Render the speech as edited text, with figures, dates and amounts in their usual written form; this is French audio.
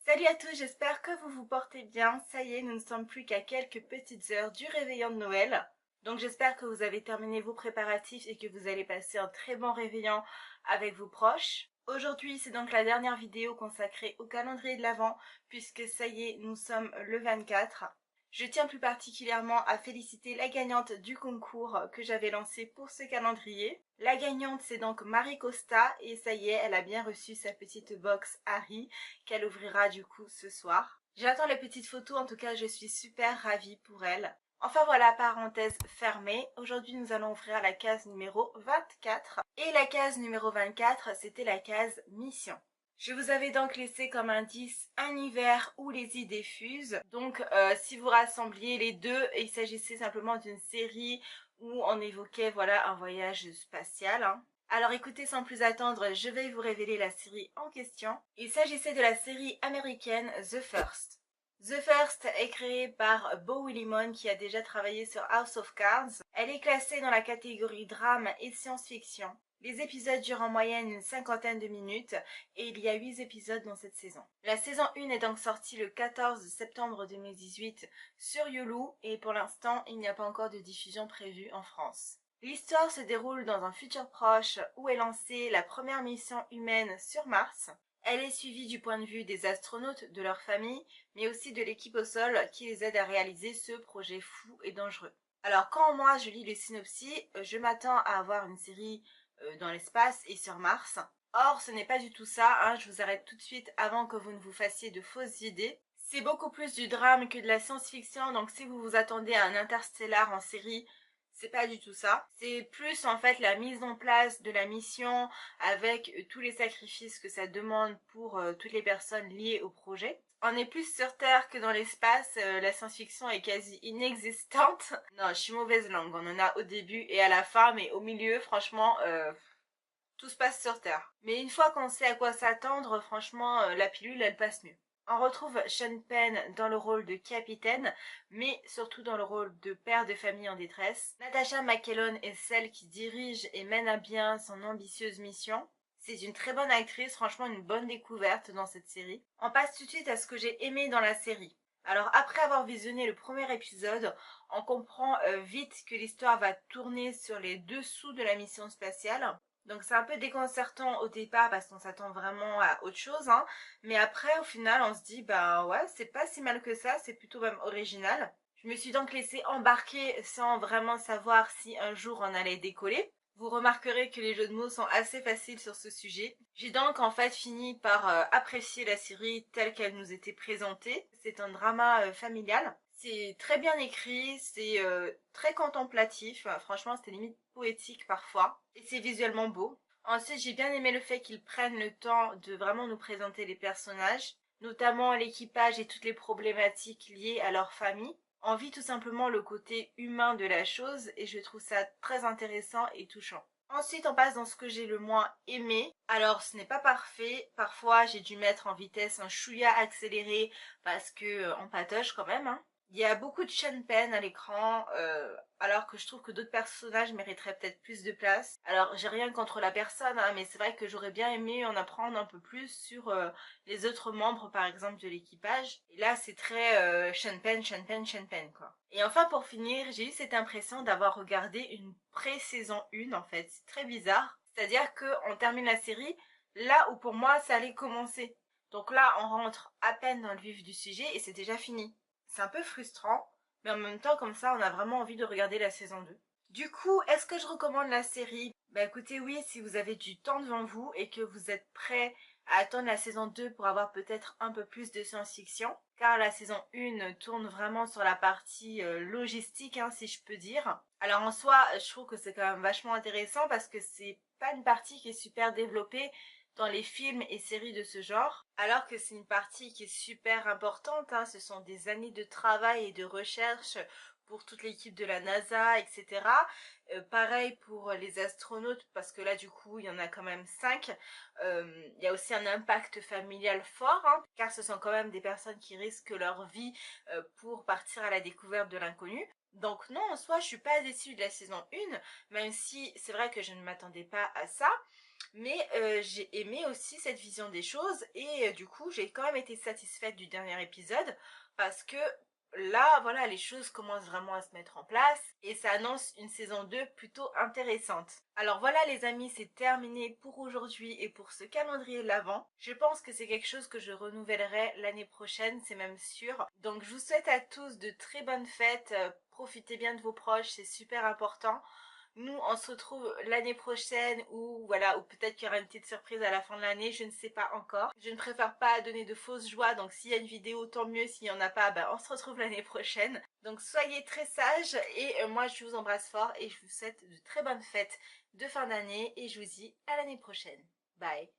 Salut à tous, j'espère que vous vous portez bien. Ça y est, nous ne sommes plus qu'à quelques petites heures du réveillon de Noël. Donc j'espère que vous avez terminé vos préparatifs et que vous allez passer un très bon réveillon avec vos proches. Aujourd'hui, c'est donc la dernière vidéo consacrée au calendrier de l'Avent, puisque ça y est, nous sommes le 24. Je tiens plus particulièrement à féliciter la gagnante du concours que j'avais lancé pour ce calendrier. La gagnante, c'est donc Marie Costa, et ça y est, elle a bien reçu sa petite box Harry qu'elle ouvrira du coup ce soir. J'attends les petites photos, en tout cas je suis super ravie pour elle. Enfin voilà, parenthèse fermée. Aujourd'hui nous allons ouvrir la case numéro 24. Et la case numéro 24, c'était la case mission. Je vous avais donc laissé comme indice un hiver où les idées fusent. Donc si vous rassembliez les deux, il s'agissait simplement d'une série où on évoquait voilà un voyage spatial. Alors écoutez, sans plus attendre, je vais vous révéler la série en question. Il s'agissait de la série américaine The First. The First est créée par Beau Willimon qui a déjà travaillé sur House of Cards. Elle est classée dans la catégorie drame et science-fiction. Les épisodes durent en moyenne une cinquantaine de minutes et il y a 8 épisodes dans cette saison. La saison 1 est donc sortie le 14 septembre 2018 sur Yulu et pour l'instant il n'y a pas encore de diffusion prévue en France. L'histoire se déroule dans un futur proche où est lancée la première mission humaine sur Mars. Elle est suivie du point de vue des astronautes, de leur famille, mais aussi de l'équipe au sol qui les aide à réaliser ce projet fou et dangereux. Alors quand moi je lis le synopsis, je m'attends à avoir une série dans l'espace et sur Mars. Or, ce n'est pas du tout ça, hein, je vous arrête tout de suite avant que vous ne vous fassiez de fausses idées. C'est beaucoup plus du drame que de la science-fiction, donc si vous vous attendez à un Interstellar en série, c'est pas du tout ça. C'est plus en fait la mise en place de la mission avec tous les sacrifices que ça demande pour toutes les personnes liées au projet. On est plus sur Terre que dans l'espace, la science-fiction est quasi inexistante. Non, je suis mauvaise langue, on en a au début et à la fin, mais au milieu, franchement, tout se passe sur Terre. Mais une fois qu'on sait à quoi s'attendre, franchement, la pilule, elle passe mieux. On retrouve Sean Penn dans le rôle de capitaine, mais surtout dans le rôle de père de famille en détresse. Natasha McElhone est celle qui dirige et mène à bien son ambitieuse mission. C'est une très bonne actrice, franchement une bonne découverte dans cette série. On passe tout de suite à ce que j'ai aimé dans la série. Alors après avoir visionné le premier épisode, on comprend vite que l'histoire va tourner sur les dessous de la mission spatiale. Donc c'est un peu déconcertant au départ parce qu'on s'attend vraiment à autre chose, hein. Mais après au final on se dit bah ouais c'est pas si mal que ça, c'est plutôt même original. Je me suis donc laissée embarquer sans vraiment savoir si un jour on allait décoller. Vous remarquerez que les jeux de mots sont assez faciles sur ce sujet. J'ai donc en fait fini par apprécier la série telle qu'elle nous était présentée. C'est un drama familial. C'est très bien écrit, c'est très contemplatif. Franchement, c'était limite poétique parfois. Et c'est visuellement beau. Ensuite, j'ai bien aimé le fait qu'ils prennent le temps de vraiment nous présenter les personnages, notamment l'équipage et toutes les problématiques liées à leur famille. On vit tout simplement le côté humain de la chose et je trouve ça très intéressant et touchant. Ensuite, on passe dans ce que j'ai le moins aimé. Alors, ce n'est pas parfait. Parfois, j'ai dû mettre en vitesse un chouïa accéléré parce que on patauge quand même, hein. Il y a beaucoup de Sean Penn à l'écran, alors que je trouve que d'autres personnages mériteraient peut-être plus de place. Alors, j'ai rien contre la personne, hein, mais c'est vrai que j'aurais bien aimé en apprendre un peu plus sur les autres membres, par exemple, de l'équipage. Et là, c'est très Sean Penn, Sean Penn, Sean Penn, quoi. Et enfin, pour finir, j'ai eu cette impression d'avoir regardé une pré-saison 1, en fait. C'est très bizarre. C'est-à-dire qu'on termine la série là où pour moi ça allait commencer. Donc là, on rentre à peine dans le vif du sujet et c'est déjà fini. C'est un peu frustrant, mais en même temps, comme ça, on a vraiment envie de regarder la saison 2. Du coup, est-ce que je recommande la série? Bah écoutez, oui, si vous avez du temps devant vous et que vous êtes prêt à attendre la saison 2 pour avoir peut-être un peu plus de science-fiction, car la saison 1 tourne vraiment sur la partie logistique, hein, si je peux dire. Alors en soi, je trouve que c'est quand même vachement intéressant parce que c'est pas une partie qui est super développée dans les films et séries de ce genre, alors que c'est une partie qui est super importante, hein. Ce sont des années de travail et de recherche pour toute l'équipe de la NASA, etc. Pareil pour les astronautes, parce que là du coup il y en a quand même 5. Il y a aussi un impact familial fort, hein, car ce sont quand même des personnes qui risquent leur vie pour partir à la découverte de l'inconnu. Donc non, en soi je suis pas déçue de la saison 1, même si c'est vrai que je ne m'attendais pas à ça. Mais j'ai aimé aussi cette vision des choses et du coup j'ai quand même été satisfaite du dernier épisode parce que là voilà les choses commencent vraiment à se mettre en place et ça annonce une saison 2 plutôt intéressante. Alors voilà les amis, c'est terminé pour aujourd'hui et pour ce calendrier de l'Avent. Je pense que c'est quelque chose que je renouvellerai l'année prochaine, c'est même sûr. Donc je vous souhaite à tous de très bonnes fêtes, profitez bien de vos proches, c'est super important. Nous, on se retrouve l'année prochaine ou voilà, ou peut-être qu'il y aura une petite surprise à la fin de l'année, je ne sais pas encore. Je ne préfère pas donner de fausses joies, donc s'il y a une vidéo, tant mieux. S'il n'y en a pas, ben, on se retrouve l'année prochaine. Donc soyez très sages et moi je vous embrasse fort et je vous souhaite de très bonnes fêtes de fin d'année et je vous dis à l'année prochaine. Bye.